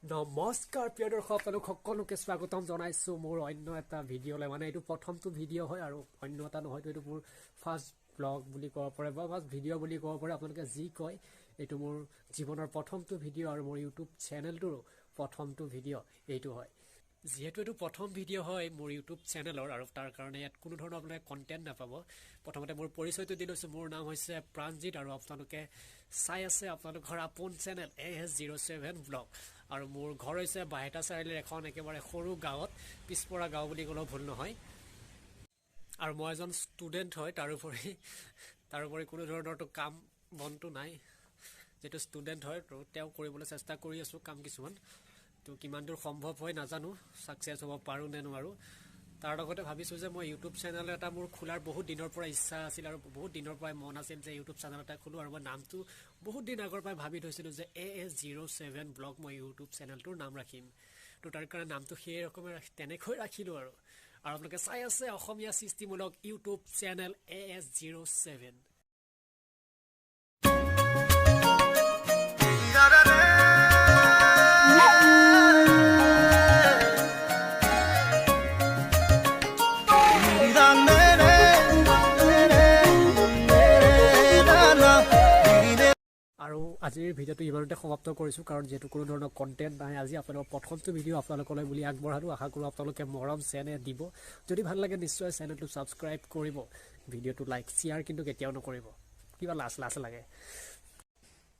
নমস্কাৰ প্ৰিয় দৰ্শক সকলোকে স্বাগতম জনাইছো মোৰ অন্য এটা ভিডিঅ'লৈ মানে এইটো প্ৰথমটো ভিডিঅ' হয় আৰু অন্য এটা নহয়তো এইটো মোৰ ফাৰ্ষ্ট ব্লগ বুলি ক'ব পাৰে বা ফাৰ্ষ্ট ভিডিঅ' বুলি ক'ব পাৰে আপোনালোকে যি কয় এইটো মোৰ জীৱনৰ প্ৰথমটো ভিডিঅ' আৰু মোৰ ইউটিউব চেনেলটোৰ প্ৰথমটো ভিডিঅ' এইটো হয় যেহেতু এইটো প্ৰথম ভিডিঅ' হয় মোৰ ইউটিউব চেনেলৰ আৰু তাৰ কাৰণে ইয়াত কোনো ধৰণৰ আপোনালোকে কণ্টেণ্ট নাপাব প্ৰথমতে মোৰ পৰিচয়টো দি লৈছোঁ মোৰ নাম হৈছে প্ৰাণজিত আৰু আপোনালোকে চাই আছে আপোনালোকৰ আপোন চেনেল AS07 Vlog আৰু মোৰ ঘৰ হৈছে বাহেটা চাৰিআলিৰ এখন একেবাৰে সৰু গাঁৱত পিছপৰা গাঁও বুলি ক'লেও ভুল নহয় আৰু মই এজন ষ্টুডেণ্ট হয় তাৰোপৰি কোনো ধৰণৰতো কাম বনটো নাই যেটো ষ্টুডেণ্ট হয় তো তেওঁ কৰিবলৈ চেষ্টা কৰি আছোঁ কাম কিছুমান তো কিমান দূৰ সম্ভৱ হয় নাজানো সাকসেছ হ'ব পাৰোঁ নে নোৱাৰো তাৰ লগতে ভাবিছোঁ যে মই ইউটিউব চেনেল এটা মোৰ খোলাৰ বহুত দিনৰ পৰা ইচ্ছা আছিল আৰু বহুত দিনৰ পৰাই মন আছিল যে ইউটিউব চেনেল এটা খোলোঁ আৰু মই নামটো বহুত দিন আগৰ পৰাই ভাবি থৈছিলোঁ যে AS07 Vlog মই ইউটিউব চেনেলটোৰ নাম ৰাখিম তো তাৰ কাৰণে নামটো সেই ৰকমে তেনেকৈ ৰাখিলোঁ আৰু আপোনালোকে চাই আছে অসমীয়া সৃষ্টিমূলক ইউটিউব চেনেল AS07 আৰু আজিৰ ভিডিঅ'টো ইমানতে সমাপ্ত কৰিছোঁ কাৰণ যেহেতু কোনো ধৰণৰ কণ্টেণ্ট নাই আজি আপোনালোকৰ প্ৰথমটো ভিডিঅ' আপোনালোকলৈ বুলি আগবঢ়ালোঁ আশা কৰোঁ আপোনালোকে মৰম চেনেল দিব যদি ভাল লাগে নিশ্চয় চেনেলটো ছাবস্ক্ৰাইব কৰিব ভিডিঅ'টো লাইক শ্বেয়াৰ কিন্তু কেতিয়াও নকৰিব কিবা লাজ লাগে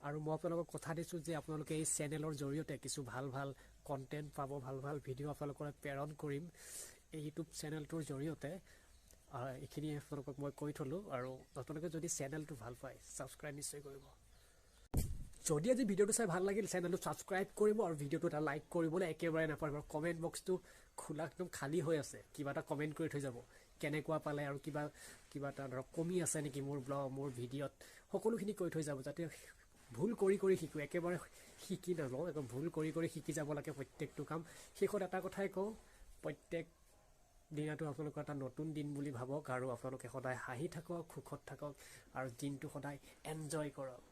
আৰু মই আপোনালোকক কথা দিছোঁ যে আপোনালোকে এই চেনেলৰ জৰিয়তে কিছু ভাল কণ্টেণ্ট পাব ভাল ভিডিঅ' আপোনালোকলৈ প্ৰেৰণ কৰিম এই ইউটিউব চেনেলটোৰ জৰিয়তে এইখিনি আপোনালোকক মই কৈ থলোঁ আৰু আপোনালোকে যদি চেনেলটো ভাল পায় ছাবস্ক্ৰাইব নিশ্চয় কৰিব যদি আজি ভিডিঅ'টো চাই ভাল লাগিল চেনেলটো ছাবস্ক্ৰাইব কৰিব আৰু ভিডিঅ'টো এটা লাইক কৰিবলৈ একেবাৰে নাপাহৰিব কমেণ্ট বক্সটো খোলা একদম খালী হৈ আছে কিবা এটা কমেণ্ট কৰি থৈ যাব কেনেকুৱা পালে আৰু কিবা এটা ধৰক কমি আছে নেকি মোৰ ব্লগ মোৰ ভিডিঅ'ত সকলোখিনি কৈ থৈ যাব যাতে ভুল কৰি শিকোঁ একেবাৰে শিকি নলওঁ একদম ভুল কৰি শিকি যাব লাগে প্ৰত্যেকটো কাম শেষত এটা কথাই কওঁ প্ৰত্যেক দিনটো আপোনালোকৰ এটা নতুন দিন বুলি ভাবক আৰু আপোনালোকে সদায় হাঁহি থাকক সুখত থাকক আৰু দিনটো সদায় এনজয় কৰক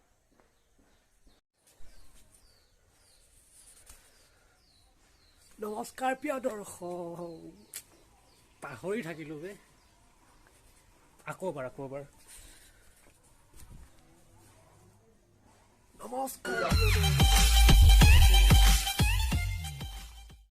নমস্কাৰ প্ৰিয় দৰ্শক পাহৰি থাকিলোঁ বে আকৌ এবাৰ নমস্কাৰ